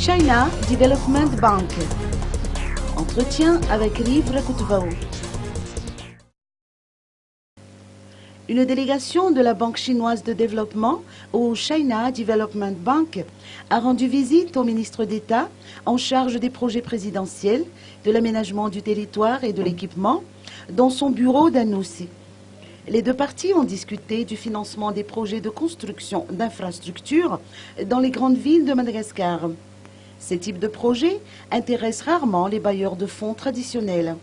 China Development Bank. Entretien avec Riv Rakoutvao. Une délégation de la Banque chinoise de développement au China Development Bank a rendu visite au ministre d'État en charge des projets présidentiels, de l'aménagement du territoire et de l'équipement dans son bureau d'Anoussi. Les deux parties ont discuté du financement des projets de construction d'infrastructures dans les grandes villes de Madagascar. Ces types de projets intéressent rarement les bailleurs de fonds traditionnels.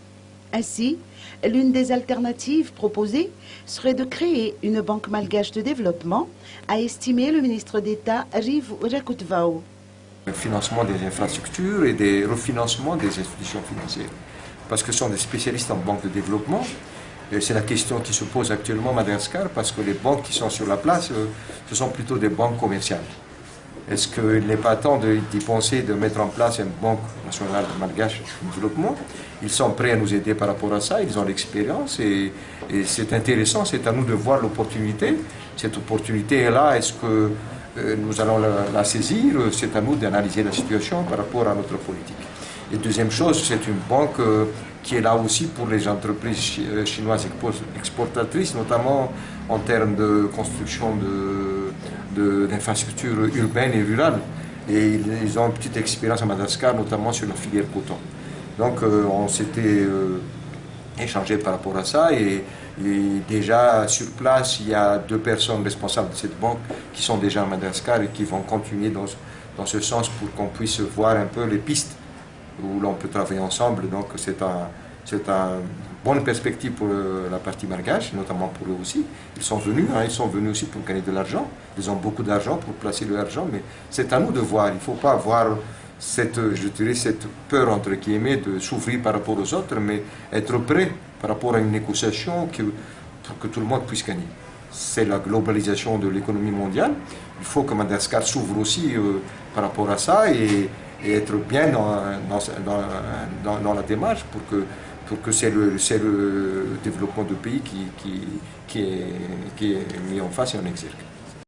Ainsi, l'une des alternatives proposées serait de créer une banque malgache de développement, a estimé le ministre d'État Riv Rakoutvao. Le financement des infrastructures et des refinancements des institutions financières. Parce que ce sont des spécialistes en banque de développement. C'est la question qui se pose actuellement à Madagascar, parce que les banques qui sont sur la place, ce sont plutôt des banques commerciales. Est-ce qu'il n'est pas temps d'y penser, de mettre en place une banque nationale malgache de développement? Ils sont prêts à nous aider par rapport à ça, ils ont l'expérience et c'est intéressant, c'est à nous de voir l'opportunité. Cette opportunité est là, est-ce que nous allons la saisir? C'est à nous d'analyser la situation par rapport à notre politique. Et deuxième chose, c'est une banque qui est là aussi pour les entreprises chinoises exportatrices, notamment en termes de construction d'infrastructures urbaines et rurales. Et ils ont une petite expérience à Madagascar, notamment sur la filière coton. Donc on s'était échangé par rapport à ça et déjà sur place, il y a 2 personnes responsables de cette banque qui sont déjà à Madagascar et qui vont continuer dans ce sens pour qu'on puisse voir un peu les pistes où l'on peut travailler ensemble. Donc c'est une bonne perspective pour la partie malgache, notamment pour eux aussi. Ils sont venus aussi pour gagner de l'argent. Ils ont beaucoup d'argent pour placer leur argent, mais c'est à nous de voir. Il ne faut pas avoir cette peur, entre guillemets, de s'ouvrir par rapport aux autres, mais être prêt par rapport à une négociation pour que tout le monde puisse gagner. C'est la globalisation de l'économie mondiale. Il faut que Madagascar s'ouvre aussi par rapport à ça et être bien dans la démarche pour que c'est le développement du pays qui est mis en face et en exergue.